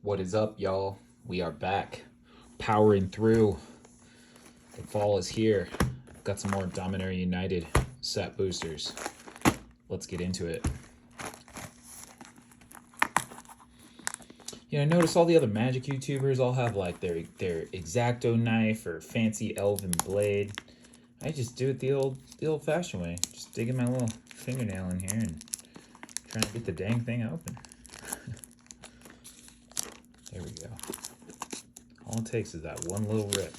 What is up, y'all? We are back, powering through. The fall is here. Got some more Dominaria United set boosters. Let's get into it. I notice all the other Magic YouTubers all have like their X-Acto knife or fancy elven blade. I just do it the old-fashioned way. Just digging my little fingernail in here and trying to get the dang thing open. There we go. All it takes is that one little rip.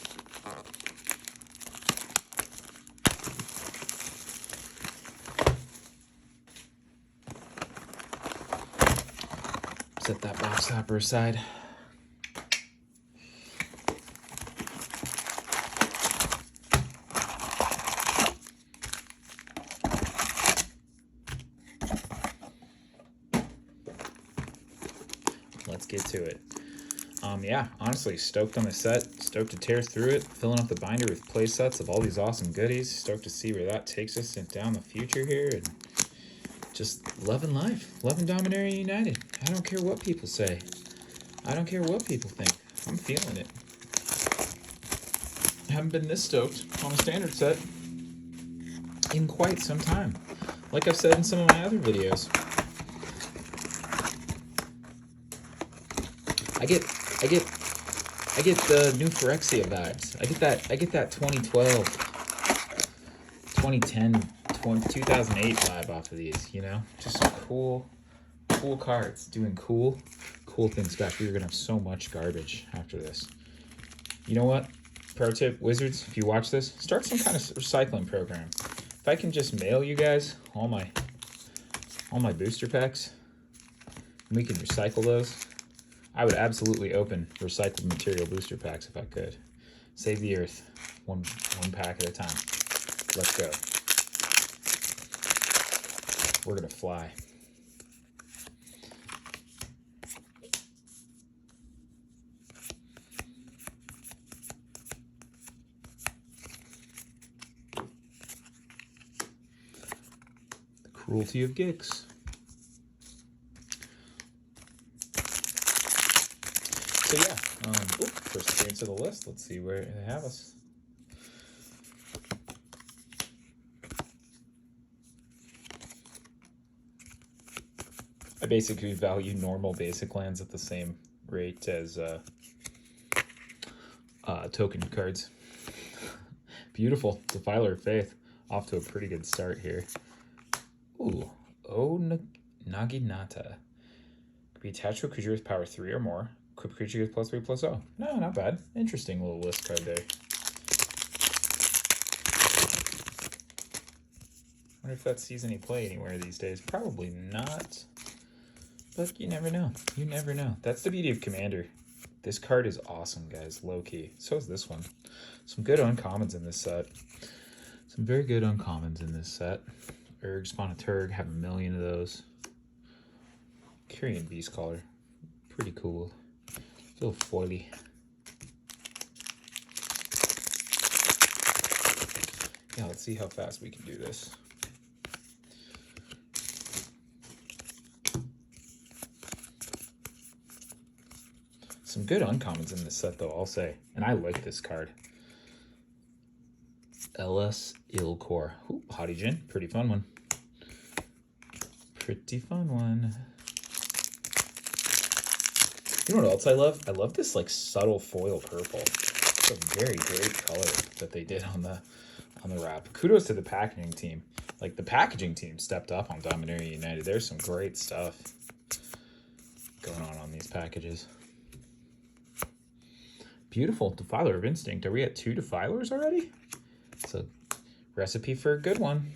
Set that box topper aside. Let's get to it. Yeah, honestly, stoked on the set. Stoked to tear through it. Filling up the binder with play sets of all these awesome goodies. Stoked to see where that takes us down the future here. And just loving life. Loving Dominaria United. I don't care what people say. I don't care what people think. I'm feeling it. I haven't been this stoked on a standard set in quite some time. Like I've said in some of my other videos. I get the new Phyrexia vibes. I get that 2012, 2010, 2008 vibe off of these, you know? Just some cool cards doing cool things. Gosh, we're gonna have so much garbage after this. You know what? Pro tip, Wizards, if you watch this, start some kind of recycling program. If I can just mail you guys all my booster packs, and we can recycle those, I would absolutely open recycled material booster packs if I could. Save the earth, one pack at a time. Let's go. We're gonna fly. The cruelty of Gix. So yeah, first appearance of the list. Let's see where they have us. I basically value normal basic lands at the same rate as token cards. Beautiful. Defiler of Faith. Off to a pretty good start here. Ooh. Naginata. Could be attached to a creature with power 3 or more. Equip creature with +3/+0. No, not bad. Interesting little list card there. Wonder if that sees any play anywhere these days. Probably not. But you never know. You never know. That's the beauty of Commander. This card is awesome, guys. Low-key. So is this one. Some good uncommons in this set. Some very good uncommons in this set. Urg, Spawn a Turg. Have a million of those. Kyrian Beastcaller. Pretty cool. A little foily. Yeah, let's see how fast we can do this. Some good uncommons in this set, though, I'll say. And I like this card. LS Ilkor. Ooh, Haughty Djinn. Pretty fun one. Pretty fun one. You know what else I love? I love this like subtle foil purple. It's a very great color that they did on the wrap. Kudos to the packaging team. Like the packaging team stepped up on Dominaria United. There's some great stuff going on these packages. Beautiful. Defiler of Instinct. Are we at 2 Defilers already? It's a recipe for a good one.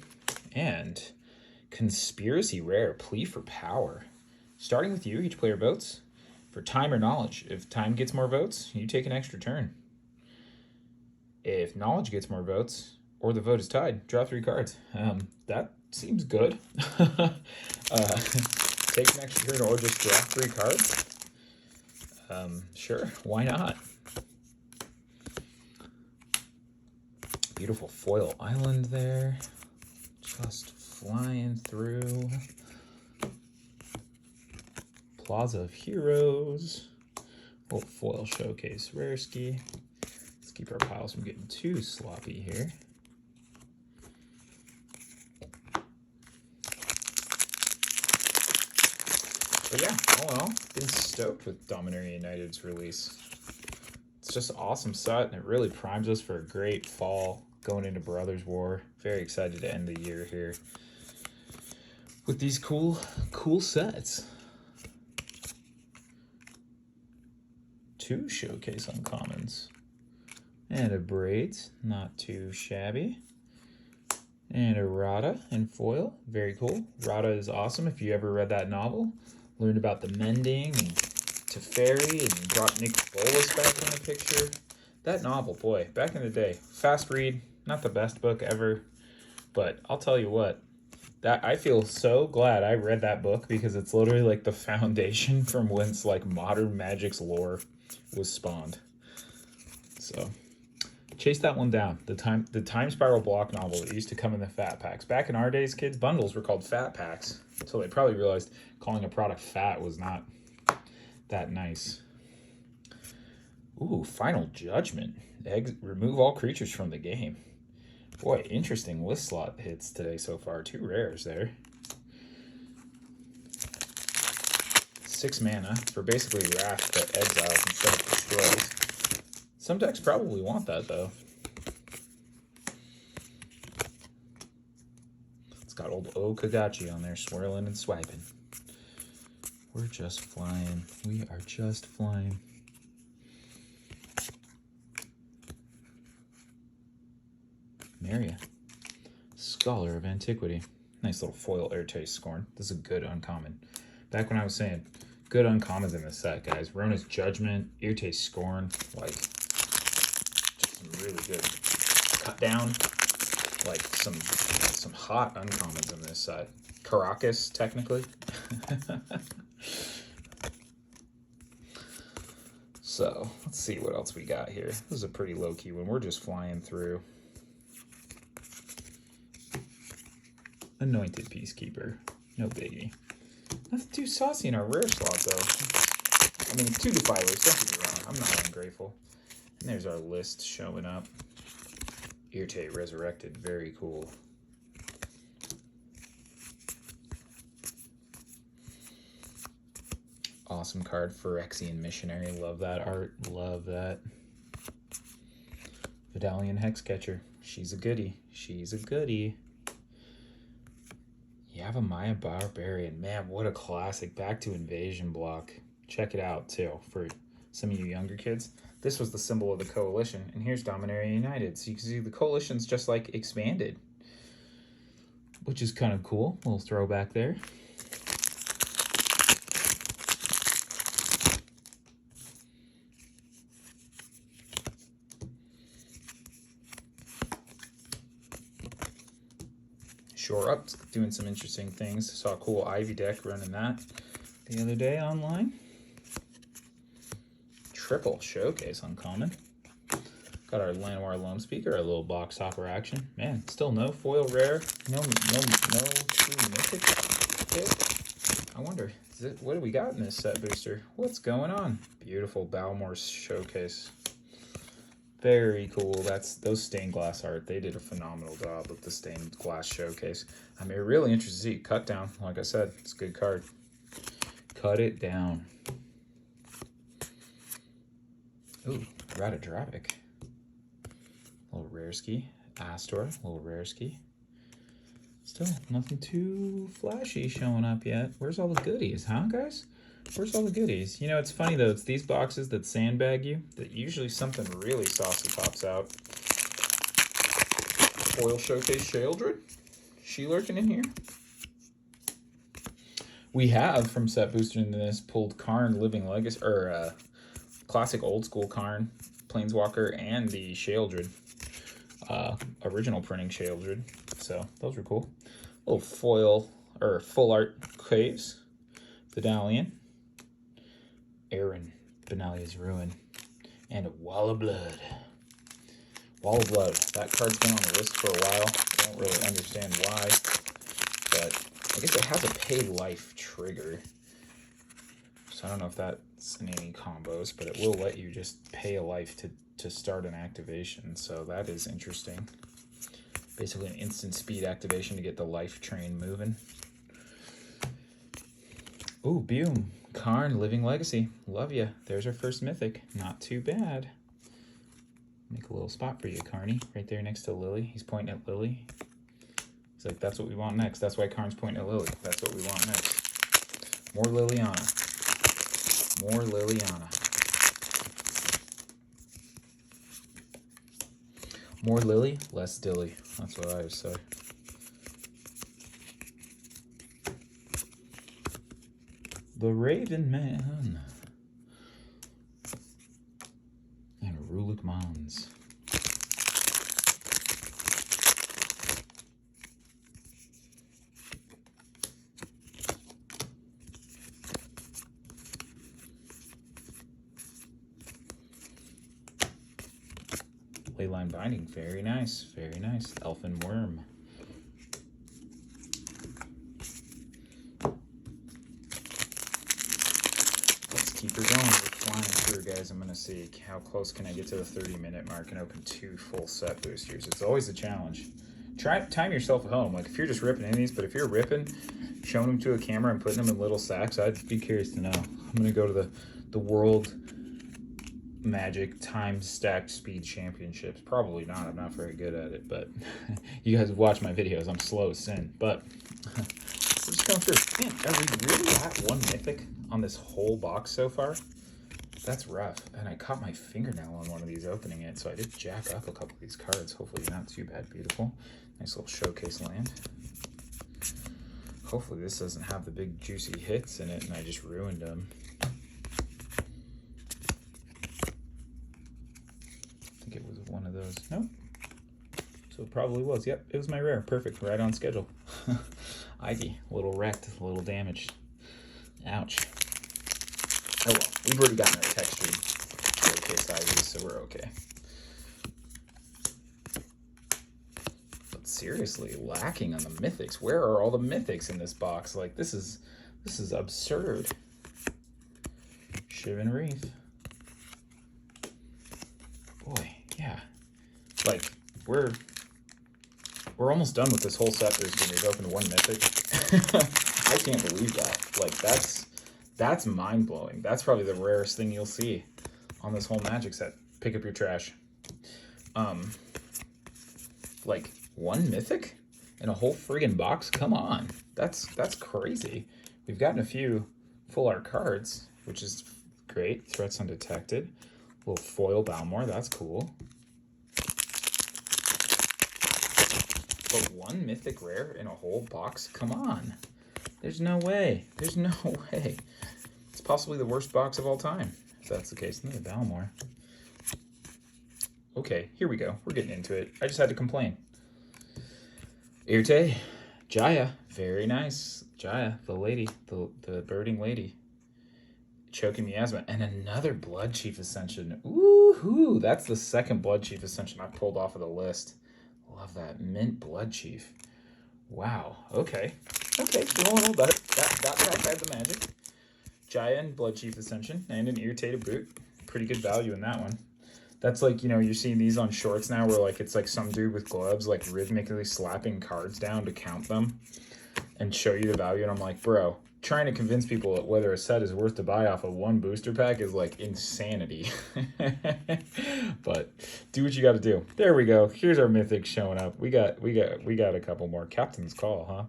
And Conspiracy Rare. Plea for Power. Starting with you, each player votes for time or knowledge. If time gets more votes, you take an extra turn. If knowledge gets more votes, or the vote is tied, draw 3 cards. That seems good. Take an extra turn or just draw 3 cards. Sure, why not? Beautiful foil island there. Just flying through. Plaza of Heroes. Little foil showcase rare ski. Let's keep our piles from getting too sloppy here. But yeah, all in all, been stoked with Dominaria United's release. It's just an awesome set, and it really primes us for a great fall going into Brothers War. Very excited to end the year here with these cool sets. 2 showcase uncommons. And a Braids, not too shabby. And a Rada in foil, very cool. Rada is awesome. If you ever read that novel, learned about the mending and Teferi and brought Nick Bolas back in the picture. That novel, boy, back in the day. Fast read, not the best book ever, but I'll tell you what, that I feel so glad I read that book because it's literally like the foundation from whence like modern Magic's lore was spawned. So chase that one down. The time spiral block novel that used to come in the fat packs. Back in our days, kids, bundles were called fat packs. So they probably realized calling a product fat was not that nice. Ooh, Final Judgment. Remove all creatures from the game. Boy, interesting list slot hits today so far. 2 rares there. 6 mana for basically Wrath that exiles instead of destroys. Some decks probably want that, though. It's got old O Kagachi on there, swirling and swiping. We're just flying. We are just flying. Maria, Scholar of Antiquity. Nice little foil Airtaste Scorn. This is a good uncommon. Back when I was saying good uncommons in this set, guys. Rona's Judgment, Airtaste Scorn, like just some really good cut down, like some hot uncommons in this set. Caracas, technically. So let's see what else we got here. This is a pretty low-key one. We're just flying through. Anointed Peacekeeper. No biggie. Nothing too saucy in our rare slot, though. I mean, 2 Defilers, don't get me wrong. I'm not ungrateful. And there's our list showing up. Irte Resurrected. Very cool. Awesome card. Phyrexian Missionary. Love that art. Love that. Vidalian Hexcatcher. She's a goodie. She's a goodie. Yavimaya Barbarian. Man, what a classic. Back to Invasion block. Check it out, too, for some of you younger kids. This was the symbol of the Coalition, and here's Dominaria United. So you can see the Coalition's just, like, expanded, which is kind of cool. A little throwback there. Shore Up, doing some interesting things. Saw a cool Ivy deck running that the other day online. Triple Showcase uncommon. Got our Llanowar Loam Speaker, our little box hopper action. Man, still no foil rare, no true mythic hit. I wonder, what do we got in this set booster? What's going on? Beautiful Balmor's Showcase. Very cool. Those stained glass art. They did a phenomenal job with the stained glass showcase. I mean, really interested to see cut down. Like I said, it's a good card. Cut it down. Ooh, Ratadrapic. Little rare ski. Astor, little rare ski. Still nothing too flashy showing up yet. Where's all the goodies, huh, guys? Where's all the goodies? You know, it's funny, though. It's these boxes that sandbag you that usually something really saucy pops out. Foil Showcase Sheoldred. She lurking in here. We have, from set booster into this, pulled Karn Living Legacy, or classic old school Karn Planeswalker and the Sheoldred. Original printing Sheoldred. So, those were cool. Little foil, or full art caves. Vidalian. Aaron, Benalia's Ruin, and a Wall of Blood. Wall of Blood. That card's been on the list for a while. I don't really understand why, but I guess it has a pay life trigger. So I don't know if that in any combos, but it will let you just pay a life to start an activation. So that is interesting. Basically an instant speed activation to get the life train moving. Ooh, boom. Karn, Living Legacy. Love ya. There's our first mythic. Not too bad. Make a little spot for you, Carney. Right there next to Lily. He's pointing at Lily. He's like, that's what we want next. That's why Karn's pointing at Lily. That's what we want next. More Liliana. More Liliana. More Lily, less Dilly. That's what I would say. The Raven Man. And Rulik Mons. Leyline Binding, very nice, very nice. Elfin Worm. Let's keep her going. We're flying through, guys. I'm going to see how close can I get to the 30-minute mark and open 2 full set boosters. It's always a challenge. Time yourself at home. Like, if you're just ripping in these, but if you're ripping, showing them to a camera and putting them in little sacks, I'd be curious to know. I'm going to go to the World Magic Time Stacked Speed Championships. Probably not. I'm not very good at it, but you guys watch my videos. I'm slow as sin, but we're just going through. Man, are we really at 1 mythic on this whole box so far? That's rough. And I caught my fingernail on one of these opening it, so I did jack up a couple of these cards. Hopefully not too bad. Beautiful. Nice little showcase land. Hopefully this doesn't have the big juicy hits in it and I just ruined them. It was one of those. Nope. So it probably was. Yep, it was my rare. Perfect. Right on schedule. Ivy. A little wrecked. A little damaged. Ouch. Oh well. We've already gotten our textured showcase Ivy, so we're okay. But seriously, lacking on the mythics. Where are all the mythics in this box? Like, this is absurd. Shivan Reef. Boy. Yeah, like we're almost done with this whole set. We've opened 1 mythic. I can't believe that. Like that's mind blowing. That's probably the rarest thing you'll see on this whole Magic set. Pick up your trash. Like 1 mythic in a whole friggin' box. Come on, that's crazy. We've gotten a few full art cards, which is great. Threats Undetected. Little foil Balmor, that's cool. But 1 mythic rare in a whole box? Come on. There's no way. There's no way. It's possibly the worst box of all time, if that's the case. Look at Balmor. Okay, here we go. We're getting into it. I just had to complain. Irte, Jaya, very nice. Jaya, the lady, the birding lady. Choking Miasma, and another Blood Chief Ascension. Ooh, that's the 2nd Blood Chief Ascension I pulled off of the list. Love that. Mint Blood Chief. Wow. Okay. Okay, doing a little better. That pack had the magic. Giant Blood Chief Ascension and an Irritated Boot. Pretty good value in that one. That's like, you know, you're seeing these on shorts now where like it's like some dude with gloves like rhythmically slapping cards down to count them and show you the value, and I'm like, bro, trying to convince people that whether a set is worth to buy off of 1 booster pack is like insanity. But do what you got to do. There we go. Here's our mythic showing up. We got a couple more. Captain's Call, huh?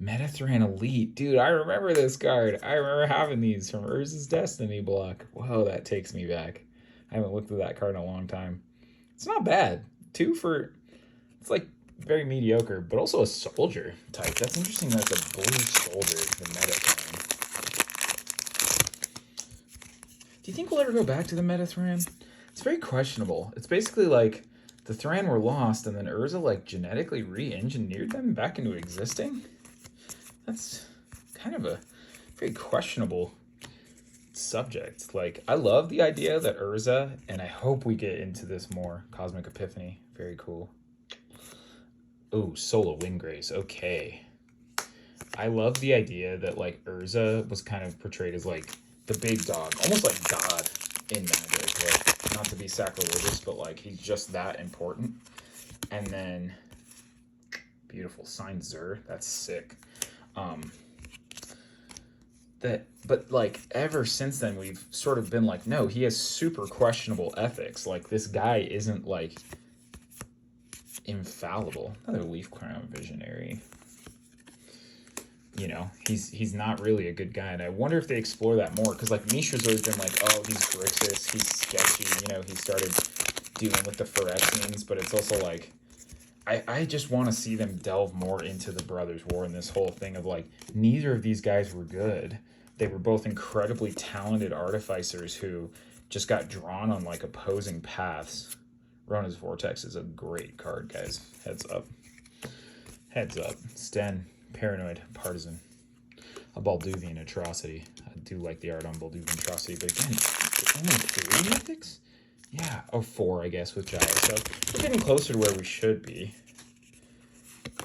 Metathran Elite. Dude, I remember this card. I remember having these from Urza's Destiny block. Whoa, that takes me back. I haven't looked at that card in a long time. It's not bad. 2 for... It's like very mediocre, but also a soldier type. That's interesting that it's a blue soldier, the Metathran. Do you think we'll ever go back to the Metathran? It's very questionable. It's basically like the Thran were lost and then Urza like genetically re-engineered them back into existing. That's kind of a very questionable subject. Like, I love the idea that Urza, and I hope we get into this more, Cosmic Epiphany. Very cool. Oh, Sola Windgrace. Okay. I love the idea that, like, Urza was kind of portrayed as, like, the big dog, almost like God in Magic. Like, not to be sacrilegious, but like he's just that important. And then beautiful signed Zur. That's sick. But like ever since then, we've sort of been like, no, he has super questionable ethics. Like this guy isn't like infallible. Another Leaf Crown Visionary. You know, he's not really a good guy, and I wonder if they explore that more, because like Mishra's always been like, oh, he's Grixis, he's sketchy, you know, he started dealing with the Phyrexians, but it's also like, I just want to see them delve more into the Brothers' War and this whole thing of like, neither of these guys were good. They were both incredibly talented artificers who just got drawn on like opposing paths. Rona's Vortex is a great card, guys. Heads up. Heads up. Sten. Paranoid Partisan. A Balduvian Atrocity. I do like the art on Balduvian Atrocity, but again, only 3 mythics? Yeah, oh, 4, I guess, with Giles. So we're getting closer to where we should be.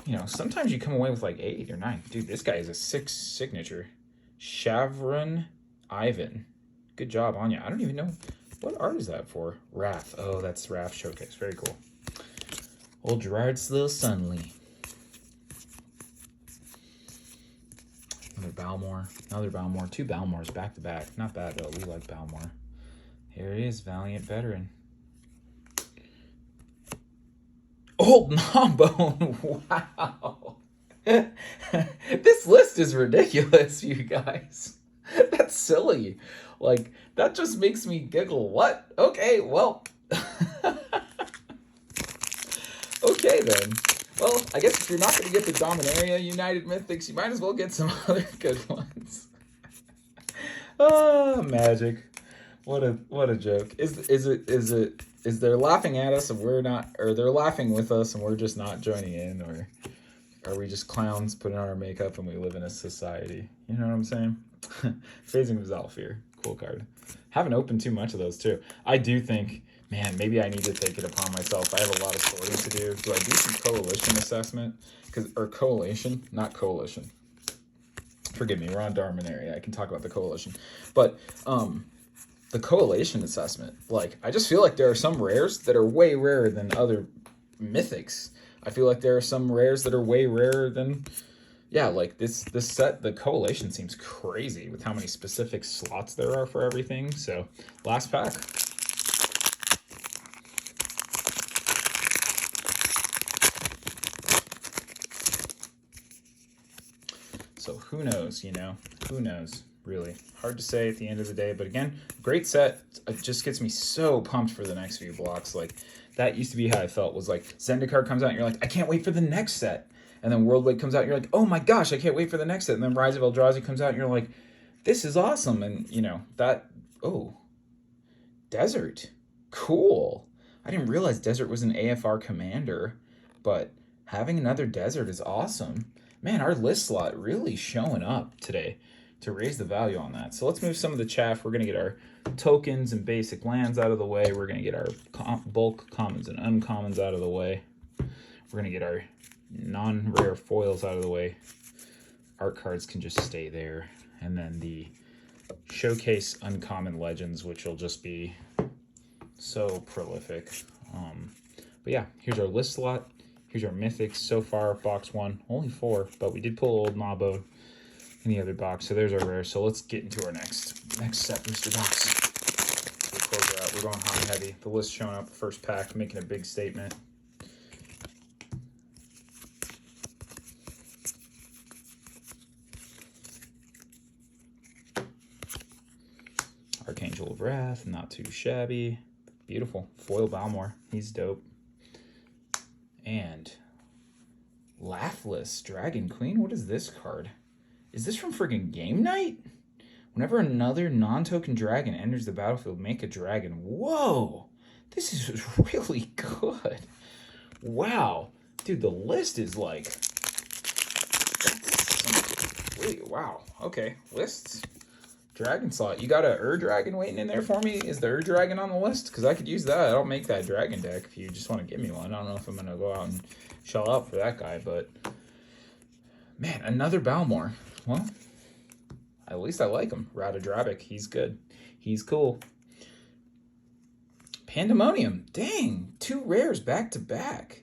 You know, sometimes you come away with like 8 or 9. Dude, this guy is a 6 signature. Shavron Ivan. Good job on you. I don't even know. What art is that for? Wrath. Oh, that's Wrath Showcase. Very cool. Old Gerard's little Sunly. Another Balmor. Another Balmor. 2 Balmors back to back. Not bad, though. We like Balmor. Here it is. Valiant Veteran. Old Gnawbone. Wow. This list is ridiculous, you guys. That's silly. Like, that just makes me giggle. What? Okay, well. Okay, then. Well, I guess if you're not going to get the Dominaria United Mythics, you might as well get some other good ones. Ah, Magic. What a joke. Is they're laughing at us and we're not, or they're laughing with us and we're just not joining in, or are we just clowns putting on our makeup and we live in a society? You know what I'm saying? Phasing of Zalfir. Cool card. Haven't opened too much of those too. I do think, man, maybe I need to take it upon myself. I have a lot of sorting to do. Do I do some coalition assessment? Or coalition, not coalition. Forgive me, we're on Dominaria. I can talk about the coalition. But the coalition assessment, like, I just feel like there are some rares that are way rarer than other mythics. I feel like there are some rares that are way rarer than, yeah, like this set, the coalition seems crazy with how many specific slots there are for everything. So, last pack. So who knows, you know? Who knows, really? Hard to say at the end of the day, but again, great set. It just gets me so pumped for the next few blocks. Like, that used to be how I felt, was like, Zendikar comes out and you're like, I can't wait for the next set. And then World League comes out and you're like, oh my gosh, I can't wait for the next set. And then Rise of Eldrazi comes out and you're like, this is awesome. And, you know, that, oh, Desert. Cool. I didn't realize Desert was an AFR commander, but having another Desert is awesome. Man, our list slot really showing up today to raise the value on that. So let's move some of the chaff. We're going to get our tokens and basic lands out of the way. We're going to get our bulk commons and uncommons out of the way. We're going to get our non-rare foils out of the way. Art cards can just stay there. And then the showcase uncommon legends, which will just be so prolific. But yeah, here's our list slot. Here's our mythics so far. Box 1, only 4, but we did pull Old Gnawbone in the other box. So there's our rare. So let's get into our next set booster box. We'll close her out. We're going hot and heavy. The list showing up, first pack, making a big statement. Archangel of Wrath, not too shabby. Beautiful. Foil Balmor, he's dope. And Laughless Dragon Queen, what is this card? Is this from friggin' Game Night? Whenever another non-token dragon enters the battlefield, make a dragon. Whoa! This is really good. Wow. Dude, the list is like... Wait, wow. Okay, lists. Dragon slot. You got a Dragon waiting in there for me? Is the Dragon on the list? Because I could use that. I'll make that dragon deck if you just want to give me one. I don't know if I'm going to go out and shell out for that guy, but... Man, another Balmor. Well, At least I like him. Radodrabic, he's good. He's cool. Pandemonium. Dang, 2 rares back to back.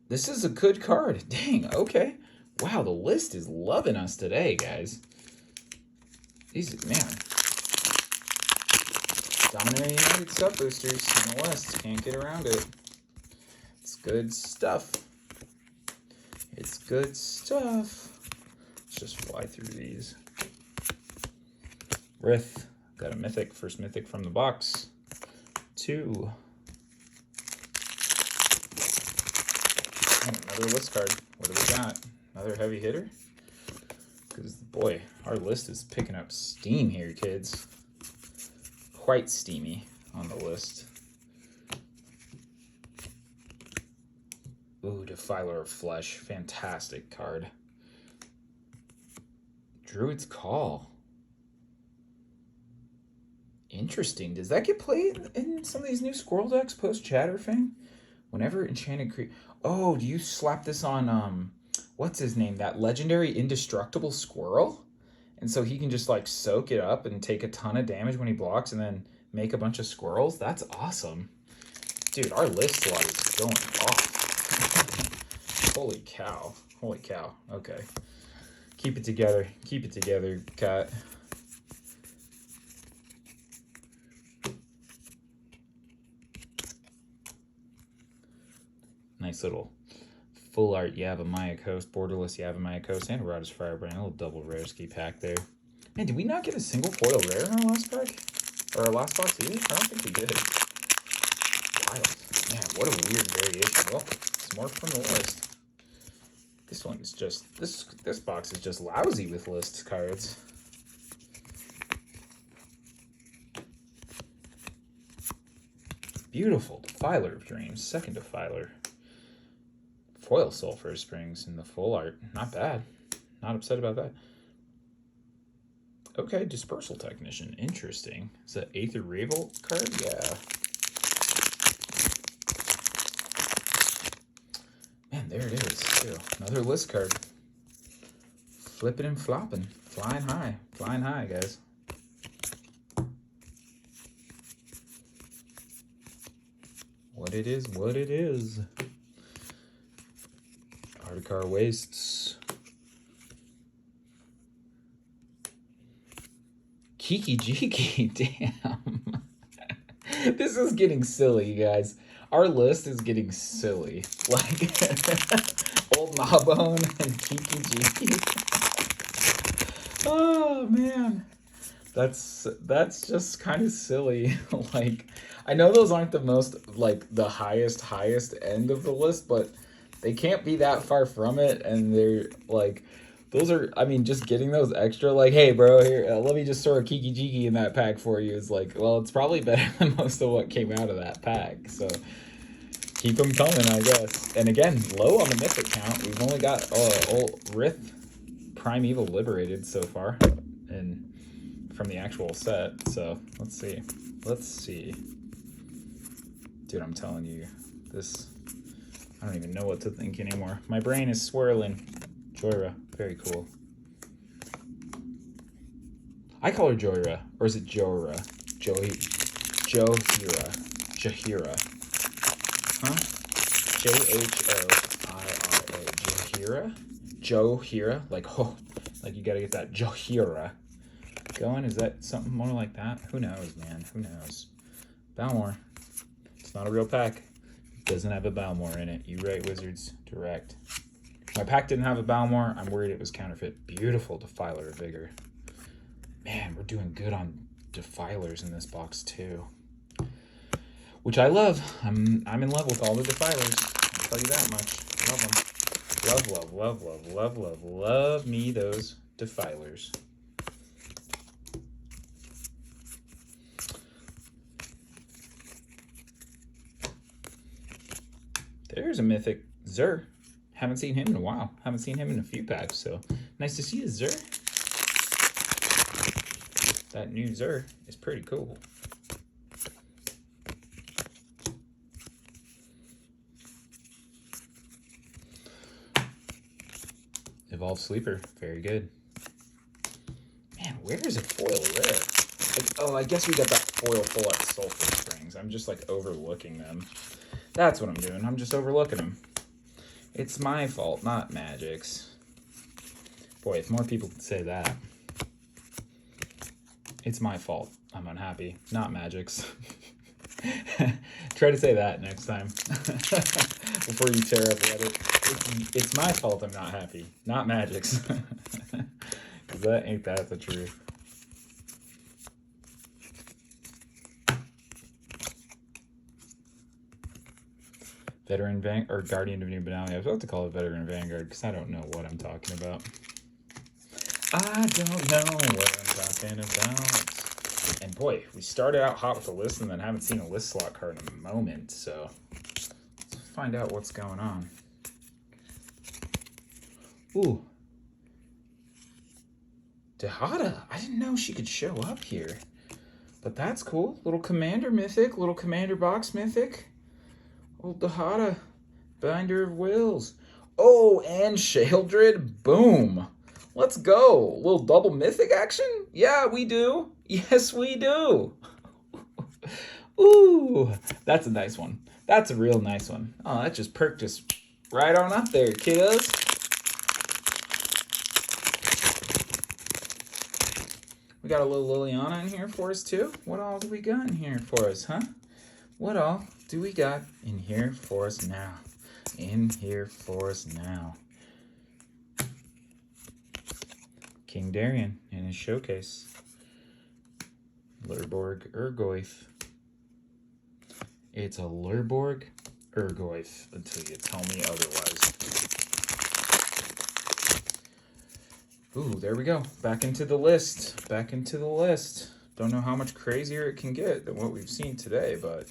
This is a good card. Dang, okay. Wow, the list is loving us today, guys. These, man. Dominaria United sub boosters in the list. Can't get around it. It's good stuff. It's good stuff. Let's just fly through these. Rith. Got a mythic. First mythic from the box. 2. And another list card. What do we got? Another heavy hitter? Because, boy, our list is picking up steam here, kids. Quite steamy on the list. Ooh, Defiler of Flesh. Fantastic card. Druid's Call. Interesting. Does that get played in some of these new Squirrel decks post-Chatterfang? Whenever Enchanted Creature... Oh, do you slap this on, what's his name? That legendary indestructible squirrel? And so he can just, like, soak it up and take a ton of damage when he blocks and then make a bunch of squirrels? That's awesome. Dude, our list slot is going off. Holy cow. Holy cow. Okay. Keep it together. Keep it together, Cat. Nice little full art Yavimaya Coast, borderless Yavimaya Coast, and a Rodder's Firebrand. A little double rare ski pack there. Man, did we not get a single foil rare in our last pack? Or our last box either? I don't think we did. Wild. Man, what a weird variation. Well, it's more from the list. This one is just, this box is just lousy with list cards. Beautiful. Defiler of Dreams. Second Defiler. Foil Sulphur Springs in the full art. Not bad. Not upset about that. Okay, Dispersal Technician. Interesting. Is that Aether Revolt card? Yeah. Man, there it is, too. Another list card. Flipping and flopping. Flying high. Flying high, guys. What it is, what it is. Articar Wastes. Kiki Jiki, damn. This is getting silly, you guys. Our list is getting silly. Like, Old Mawbone and Kiki Jiki. Oh, man. That's just kind of silly. Like, I know those aren't the most, like, the highest end of the list, but they can't be that far from it, and they're, like, those are, I mean, just getting those extra, like, hey, bro, here, let me just throw a Kiki Jiki in that pack for you is like, well, it's probably better than most of what came out of that pack, so keep them coming, I guess. And again, low on the mythic count. We've only got old Rith Primeval Liberated so far, and from the actual set, so let's see. Let's see. Dude, I'm telling you, this, I don't even know what to think anymore. My brain is swirling. Joyra, very cool. I call her Joyra, or is it Johira? Johira. Jahira. Huh? Jhoira? Johira? Johira? Like, oh, like you gotta get that Johira going. Is that something more like that? Who knows, man? Who knows? Balmor. It's not a real pack. It doesn't have a Balmor in it. You right, Wizards. Direct. My pack didn't have a Balmor. I'm worried it was counterfeit. Beautiful Defiler of Vigor. Man, we're doing good on Defilers in this box too. Which I love. I'm in love with all the Defilers. I'll tell you that much. Love them. Love me those Defilers. There's a mythic Zur. Haven't seen him in a while. Haven't seen him in a few packs, so nice to see a Zur. That new Zur is pretty cool. Evolved Sleeper, very good. Where's a foil rare? Like, oh, I guess we got that foil full at Sulphur Springs. I'm just like overlooking them. That's what I'm doing. I'm just overlooking them. It's my fault, not Magic's. Boy, if more people could say that. It's my fault. I'm unhappy, not Magic's. Try to say that next time before you tear up Reddit. It's my fault I'm not happy, not Magic's. Because ain't that the truth. Veteran or Guardian of New Benalia. I was about to call it Veteran Vanguard because I don't know what I'm talking about. I don't know what I'm talking about. And boy, we started out hot with a list and then haven't seen a list slot card in a moment. So let's find out what's going on. Ooh. Dehada. I didn't know she could show up here. But that's cool. Little Commander Mythic. Little Commander Box Mythic. Old Dehada. Binder of Wills. Oh, and Sheldred. Boom. Let's go. A little double Mythic action? Yeah, we do. Yes, we do. Ooh, that's a nice one. That's a real nice one. Oh, that just perked us right on up there, kiddos. We got a little Liliana in here for us, too. What all do we got in here for us, huh? What all do we got in here for us now? In here for us now. King Darian in his showcase. Lurborg Urgoyf. It's a Lurborg Urgoyf until you tell me otherwise. Ooh, there we go. Back into the list. Back into the list. Don't know how much crazier it can get than what we've seen today, but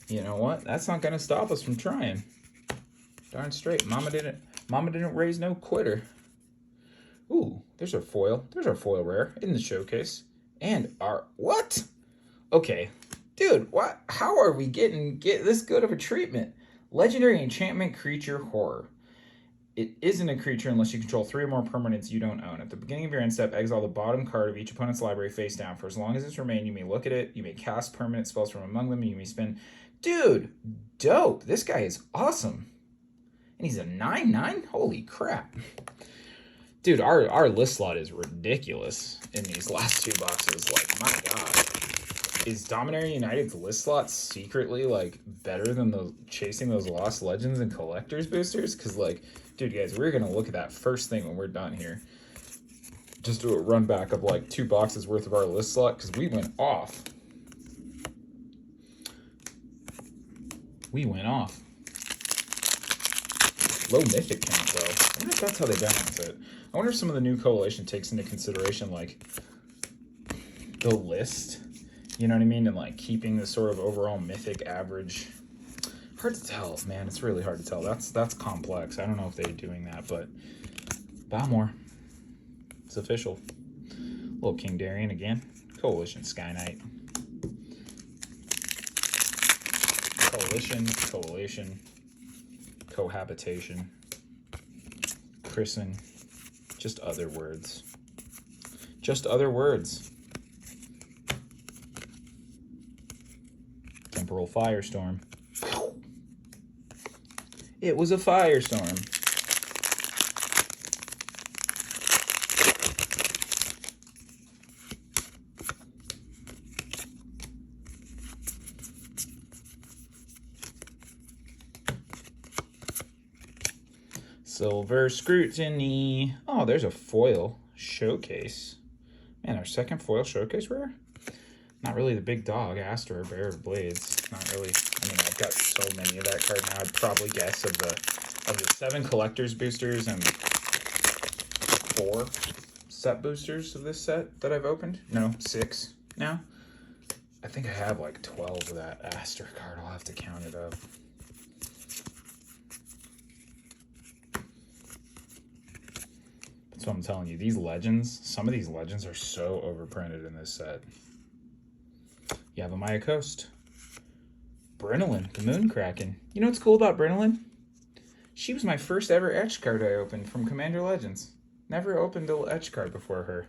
you know what? That's not going to stop us from trying. Darn straight. Mama didn't raise no quitter. Ooh, there's our foil. There's our foil rare in the showcase. And our, what? Okay, dude, what? How are we get this good of a treatment? Legendary enchantment creature horror. It isn't a creature unless you control 3 or more permanents you don't own. At the beginning of your end step, exile the bottom card of each opponent's library face down. For as long as it's remained, you may look at it, you may cast permanent spells from among them, and you may spend. Dude, dope. This guy is awesome. And he's a 9/9? Holy crap. Dude, our list slot is ridiculous in these last 2 boxes. Like, my God. Is Dominaria United's list slot secretly, like, better than the chasing those Lost Legends and Collectors boosters? Because, like, dude, guys, we're going to look at that first thing when we're done here. Just do a run back of, like, 2 boxes worth of our list slot, because we went off. We went off. Low mythic count, though. I wonder if that's how they balance it. I wonder if some of the new coalition takes into consideration, like, the list, you know what I mean? And, like, keeping the sort of overall mythic average. Hard to tell, man. It's really hard to tell. That's complex. I don't know if they're doing that, but Balmore. It's official. Little King Darian again. Coalition Sky Knight. Coalition. Cohabitation. Christen. Just other words. Just other words. Temporal Firestorm. It was a firestorm. Silver Scrutiny. Oh, there's a foil showcase. Man, our second foil showcase rare? Not really the big dog, Aster, Bear of Blades. Not really. I mean, I've got so many of that card now. I'd probably guess of the 7 collectors boosters and 4 set boosters of this set that I've opened. No, 6 now. I think I have like 12 of that Aster card. I'll have to count it up. That's what I'm telling you. These legends, some of these legends are so overprinted in this set. You have a Maya Coast. Brynolin, the Moonkraken. You know what's cool about Brynolin? She was my first ever etch card I opened from Commander Legends. Never opened a etch card before her.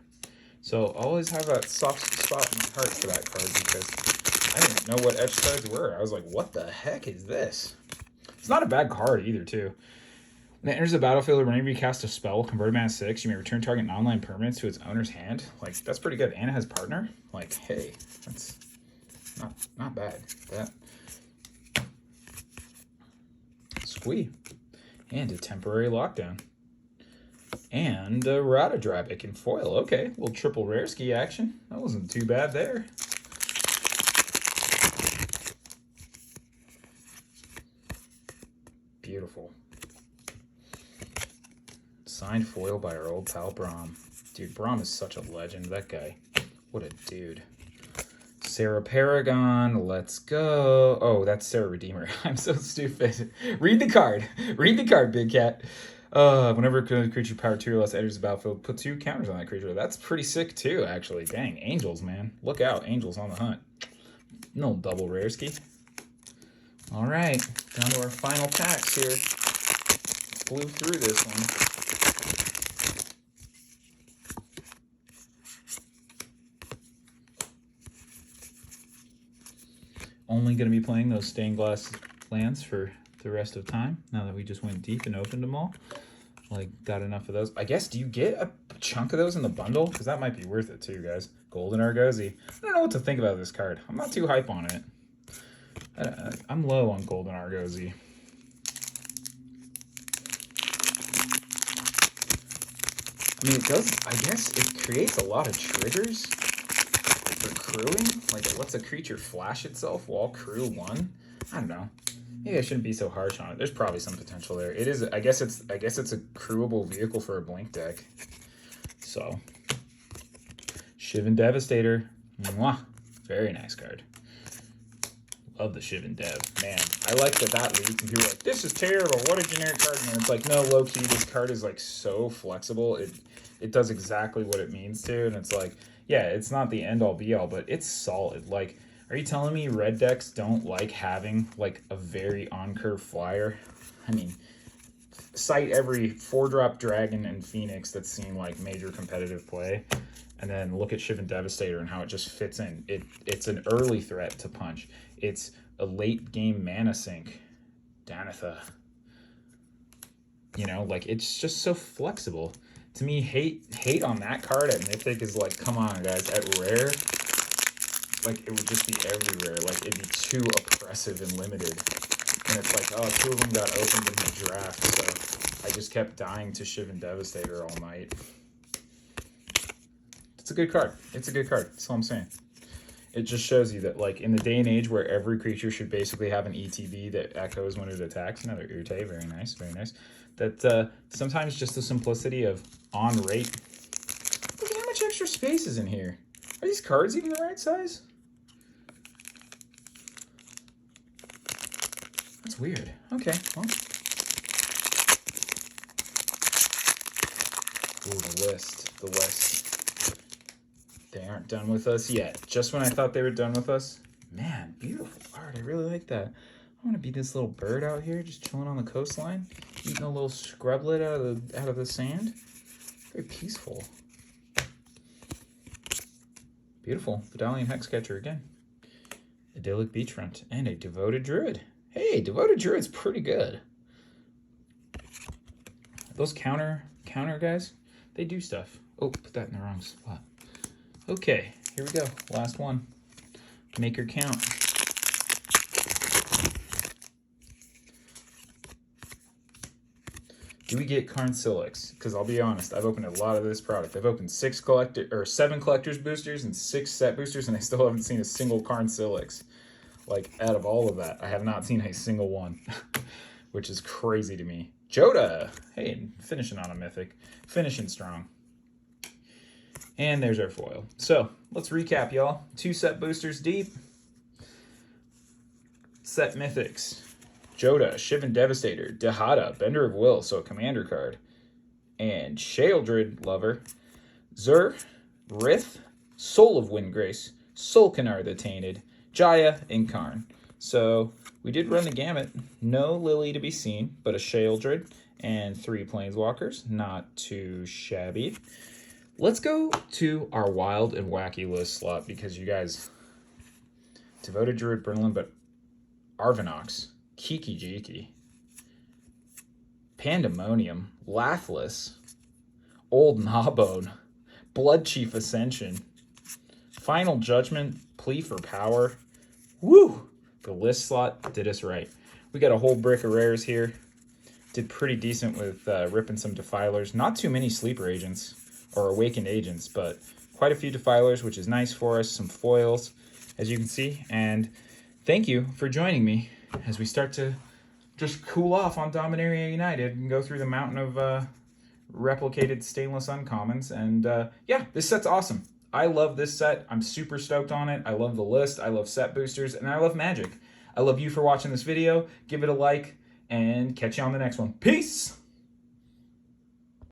So I always have that soft spot in my heart for that card because I didn't know what etched cards were. I was like, what the heck is this? It's not a bad card either, too. When it enters the battlefield, whenever you cast a spell, converted mana 6, you may return target non-land permanents to its owner's hand. Like, that's pretty good. And it has partner. Like, hey, that's not bad. That squee. And a temporary lockdown. And a Ratadrabic in foil. Okay, little triple rare ski action. That wasn't too bad there. Beautiful. Signed foil by our old pal Braum. Dude, Braum is such a legend. That guy. What a dude. Sarah Paragon, let's go. Oh, that's Sarah Redeemer. I'm so stupid. Read the card. Read the card, Big Cat. Whenever a creature power 2 or less enters the battlefield, put 2 counters on that creature. That's pretty sick too, actually. Dang, Angels, man. Look out, Angels on the hunt. No double rare ski. All right, down to our final packs here. Blew through this one. Only going to be playing those stained glass lands for the rest of time, now that we just went deep and opened them all. Like, got enough of those. I guess, do you get a chunk of those in the bundle? Because that might be worth it too, guys. Golden Argosy. I don't know what to think about this card. I'm not too hype on it. I'm low on Golden Argosy. I mean, it does, I guess it creates a lot of triggers for crewing. Like, it lets a creature flash itself while crew 1. I don't know. Maybe I shouldn't be so harsh on it. There's probably some potential there. It is, I guess it's a crewable vehicle for a blink deck. So, Shivan Devastator. Mwah. Very nice card. Love the Shivan Dev. Man, I like that leaks and people are like, this is terrible. What a generic card. And it's like, no, low key, this card is like so flexible. It does exactly what it means to. And it's like, yeah, it's not the end all be all, but it's solid. Like, are you telling me red decks don't like having like a very on-curve flyer? I mean, cite every 4-drop Dragon and Phoenix that's seen like major competitive play, and then look at Shivan Devastator and how it just fits in. It's an early threat to punch. It's a late game mana sink. Danitha. You know, like, it's just so flexible. To me, hate on that card at Mythic is like, come on, guys. At Rare, like, it would just be everywhere. Like, it'd be too oppressive and limited. And it's like, oh, 2 of them got opened in the draft, so I just kept dying to Shivan Devastator all night. It's a good card. It's a good card. That's all I'm saying. It just shows you that, like, in the day and age where every creature should basically have an ETB that echoes when it attacks, another Irte, very nice, very nice, that sometimes just the simplicity of on rate. Look at how much extra space is in here. Are these cards even the right size? That's weird. Okay, well. Ooh, the list. They aren't done with us yet. Just when I thought they were done with us. Man, beautiful art. I really like that. I want to be this little bird out here just chilling on the coastline, eating a little scrublet out of the sand. Very peaceful. Beautiful. Vidalian Hexcatcher again. Idyllic Beachfront. And a Devoted Druid. Hey, Devoted Druid's pretty good. Those counter guys, they do stuff. Oh, put that in the wrong spot. Okay, here we go. Last one. Make her count. Do we get Karn Silix? Because I'll be honest, I've opened a lot of this product. I've opened 7 collector's boosters and 6 set boosters, and I still haven't seen a single Karn Silix. Like, out of all of that, I have not seen a single one, which is crazy to me. Joda! Hey, finishing on a mythic. Finishing strong. And there's our foil. So, let's recap, y'all. 2 set boosters deep. Set mythics. Joda, Shivan Devastator, Dahada, Bender of Will, so a commander card. And Sheoldred Lover. Zur, Rith, Soul of Windgrace, Solkanar the Tainted, Jaya, and Karn. So, we did run the gamut. No Lily to be seen, but a Sheoldred and 3 Planeswalkers. Not too shabby. Let's go to our wild and wacky list slot because you guys devoted Druid Bernalin, but Arvinox, Kiki Jiki, Pandemonium, Lathlis, Old Gnawbone, Blood Chief Ascension, Final Judgment, Plea for Power. Woo! The list slot did us right. We got a whole brick of rares here. Did pretty decent with ripping some Defilers. Not too many Sleeper Agents or Awakened Agents, but quite a few Defilers, which is nice for us. Some foils, as you can see. And thank you for joining me as we start to just cool off on Dominaria United and go through the mountain of replicated stainless uncommons. And yeah, this set's awesome. I love this set. I'm super stoked on it. I love the list. I love set boosters, and I love Magic. I love you for watching this video. Give it a like, and catch you on the next one. Peace!